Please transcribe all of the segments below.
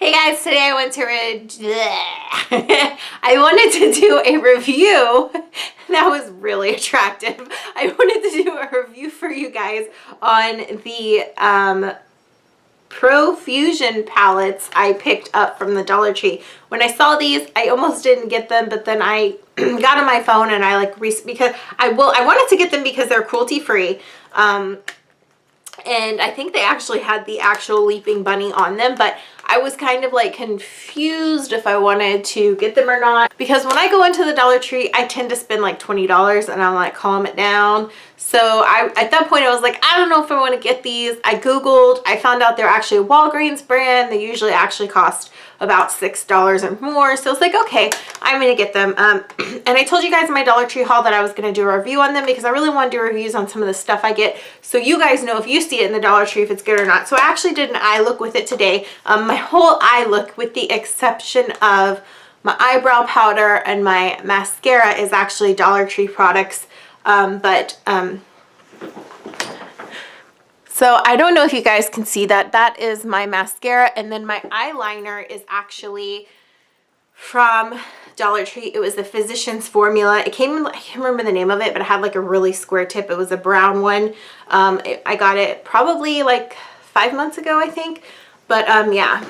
Hey guys, today I wanted to do a review that was really attractive. I wanted to do a review for you guys on the Profusion palettes I picked up from the Dollar Tree. When I saw these, I almost didn't get them, but then I got on my phone and I because I wanted to get them because they're cruelty free. And I think they actually had the actual Leaping Bunny on them, but I was kind of like confused if I wanted to get them or not, because when I go into the Dollar Tree, I tend to spend like $20 and I'm like, calm it down. So at that point I was like, I don't know if I want to get these. I Googled, I found out they're actually a Walgreens brand. They usually actually cost about $6 and more. So it's like, okay, I'm gonna get them. And I told you guys in my Dollar Tree haul that I was gonna do a review on them because I really want to do reviews on some of the stuff I get, so you guys know if you see it in the Dollar Tree if it's good or not. So I actually did an eye look with it today. My whole eye look, with the exception of my eyebrow powder and my mascara, is actually Dollar Tree products. So I don't know if you guys can see that. That is my mascara, and then my eyeliner is actually from Dollar Tree. It was the Physicians Formula. It came, I can't remember the name of it, but it had like a really square tip. It was a brown one. I got it probably like 5 months ago, I think. But yeah.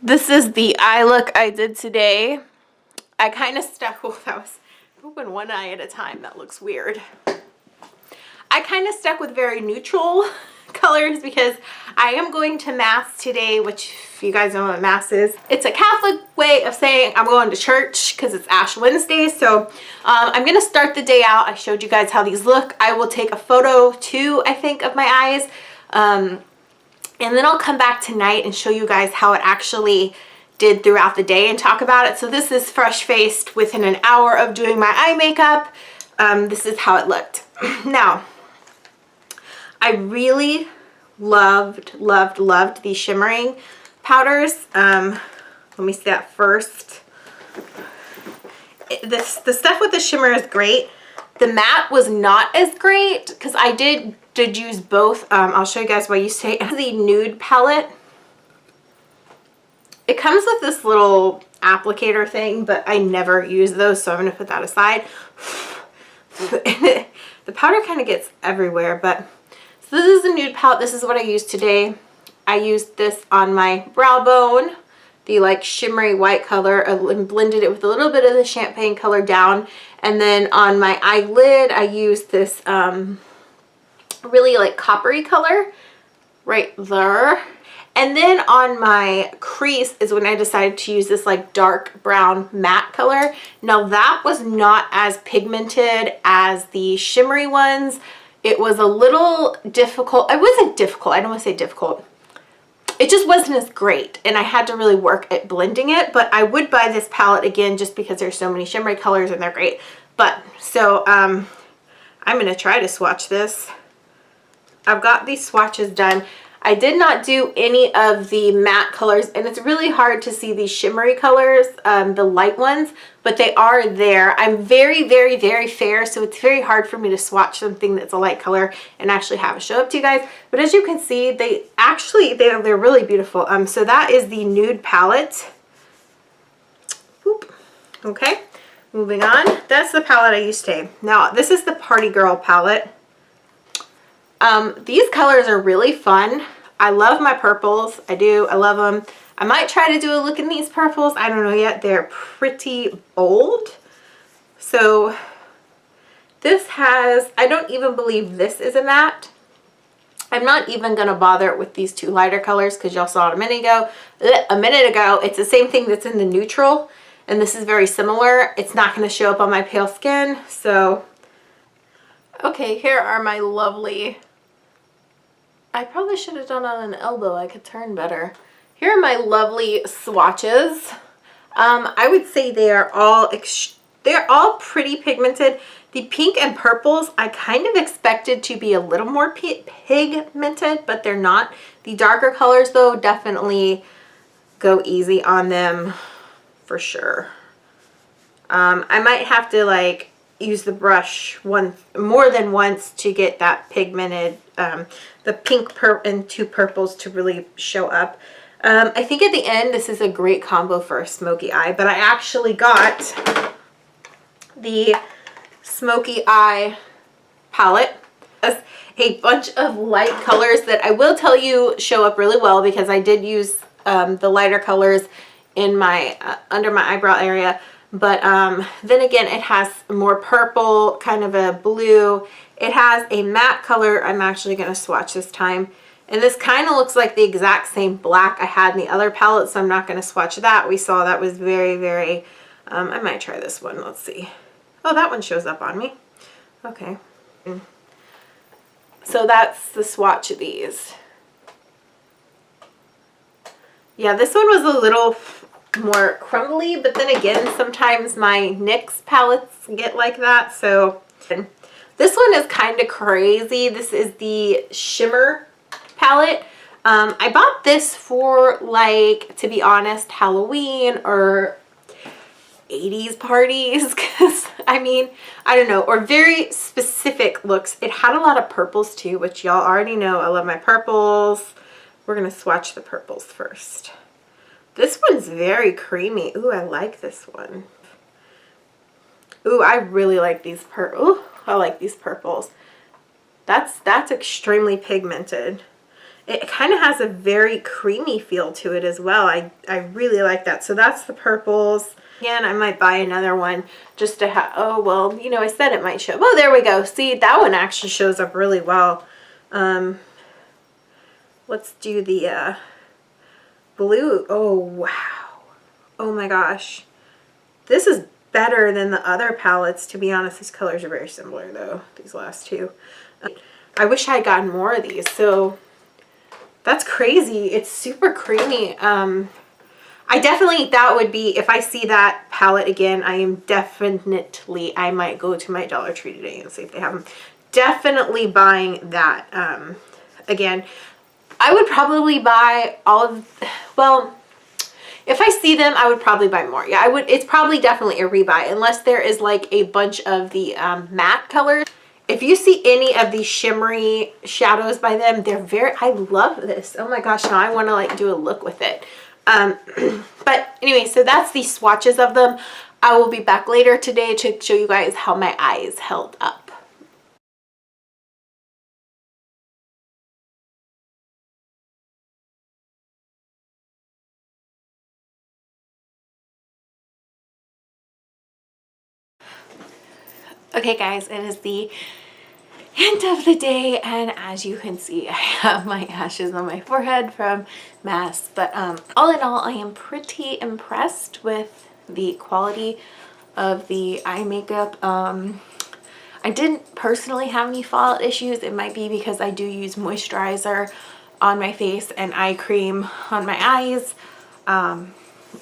This is the eye look I did today. I kind of stuck with, I was open one eye at a time. That looks weird. I kind of stuck with very neutral colors because I am going to Mass today, which if you guys know what Mass is, it's a Catholic way of saying I'm going to church because it's Ash Wednesday. So I'm going to start the day out. I showed you guys how these look. I will take a photo too, I think, of my eyes. And then I'll come back tonight and show you guys how it actually did throughout the day and talk about it. So this is fresh-faced within an hour of doing my eye makeup. This is how it looked. Now, I really loved these shimmering powders. Let me see that first. The stuff with the shimmer is great. The matte was not as great because I did use both. I'll show you guys what I used to. The nude palette. It comes with this little applicator thing, but I never use those, so I'm going to put that aside. The powder kind of gets everywhere, but so this is the nude palette. This is what I used today. I used this on my brow bone, the like shimmery white color, and blended it with a little bit of the champagne color down. And then on my eyelid, I used this really like coppery color right there. And then on my crease is when I decided to use this like dark brown matte color. Now that was not as pigmented as the shimmery ones. It was a little difficult. It wasn't difficult. I don't want to say difficult. It just wasn't as great, and I had to really work at blending it. But I would buy this palette again just because there's so many shimmery colors and they're great. But so I'm going to try to swatch this. I've got these swatches done. I did not do any of the matte colors, and it's really hard to see these shimmery colors, the light ones, but they are there. I'm very fair, so it's very hard for me to swatch something that's a light color and actually have it show up to you guys. But as you can see, they're really beautiful. So that is the nude palette. Boop. Okay, moving on. That's the palette I used today. Now this is the Party Girl palette. These colors are really fun. I love my purples. I do. I love them. I might try to do a look in these purples. I don't know yet. They're pretty bold. So this has, I don't even believe this is a matte. I'm not even going to bother with these two lighter colors because y'all saw it a minute ago. It's the same thing that's in the neutral, and this is very similar. It's not going to show up on my pale skin. So, okay, here are my lovely... I probably should have done on an elbow. I could turn better. Here are my lovely swatches. I would say they're all pretty pigmented. The pink and purples I kind of expected to be a little more pigmented, but they're not. The darker colors though, definitely go easy on them for sure. I might have to like use the brush more than once to get that pigmented, the pink and two purples to really show up. I think at the end, this is a great combo for a smoky eye, but I actually got the smoky eye palette. A bunch of light colors that I will tell you show up really well because I did use the lighter colors in my under my eyebrow area, but then again it has more purple, kind of a blue. It has a matte color. I'm actually going to swatch this time, and this kind of looks like the exact same black I had in the other palette, so I'm not going to swatch that. We saw that was very I might try this one. Let's see. Oh, that one shows up on me. Okay. So that's the swatch of these. Yeah, this one was a little more crumbly, but then again, sometimes my NYX palettes get like that. So this one is kind of crazy. This is the shimmer palette. I bought this for, like, to be honest, Halloween or 80s parties, because I mean, I don't know, or very specific looks. It had a lot of purples too, which y'all already know I love my purples. We're gonna swatch the purples first. This one's very creamy. Ooh, I like this one. Ooh, I really like these Ooh, I like these purples. That's extremely pigmented. It kind of has a very creamy feel to it as well. I really like that. So that's the purples. Again, I might buy another one just to have, oh, well, you know, I said it might show. Oh, there we go. See, that one actually shows up really well. Let's do the blue. Oh, wow. Oh my gosh. This is better than the other palettes, to be honest. These colors are very similar though, these last two. I wish I had gotten more of these. So that's crazy. It's super creamy. I definitely, that would be, if I see that palette again, I might go to my Dollar Tree today and see if they have them. Definitely buying that. Again, I would probably buy all of, well, if I see them, I would probably buy more. Yeah, I would. It's probably definitely a rebuy unless there is like a bunch of the matte colors. If you see any of these shimmery shadows by them, they're very, I love this. Oh my gosh, now I want to like do a look with it. But anyway, so that's the swatches of them. I will be back later today to show you guys how my eyes held up. Okay guys, it is the end of the day, and as you can see, I have my ashes on my forehead from masks, but all in all, I am pretty impressed with the quality of the eye makeup. I didn't personally have any fallout issues. It might be because I do use moisturizer on my face and eye cream on my eyes,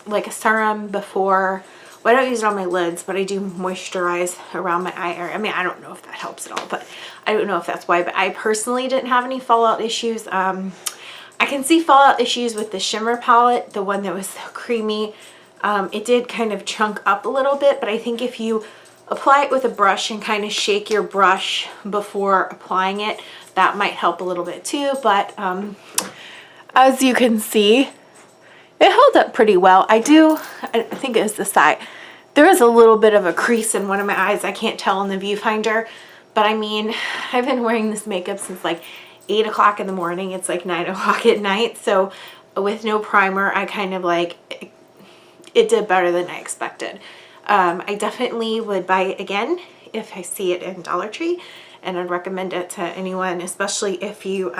like a serum before. Well, I don't use it on my lids, but I do moisturize around my eye area. I mean, I don't know if that helps at all, but I don't know if that's why. But I personally didn't have any fallout issues. I can see fallout issues with the shimmer palette, the one that was so creamy. It did kind of chunk up a little bit, but I think if you apply it with a brush and kind of shake your brush before applying it, that might help a little bit too. But as you can see, it held up pretty well. I think it was the side. There is a little bit of a crease in one of my eyes. I can't tell in the viewfinder, but I mean, I've been wearing this makeup since like 8 o'clock in the morning. It's like 9 o'clock at night. So with no primer, I kind of like, it did better than I expected. I definitely would buy it again if I see it in Dollar Tree, and I'd recommend it to anyone, especially if you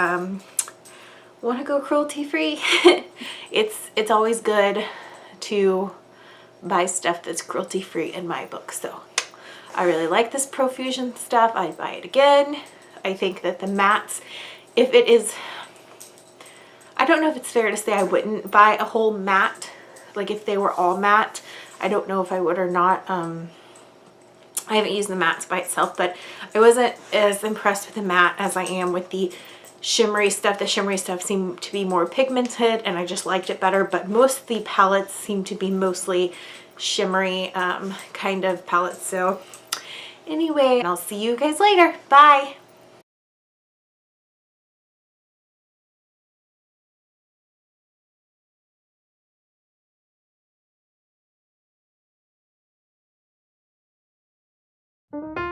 want to go cruelty free. It's always good to buy stuff that's cruelty free in my book. So I really like this Profusion stuff. I'd buy it again. I think that the mattes, if it is, I don't know if it's fair to say I wouldn't buy a whole matte, like if they were all matte. I don't know if I would or not. I haven't used the mattes by itself, but I wasn't as impressed with the matte as I am with the shimmery stuff. The shimmery stuff seemed to be more pigmented and I just liked it better, but most of the palettes seem to be mostly shimmery kind of palettes. So anyway, I'll see you guys later. Bye. you.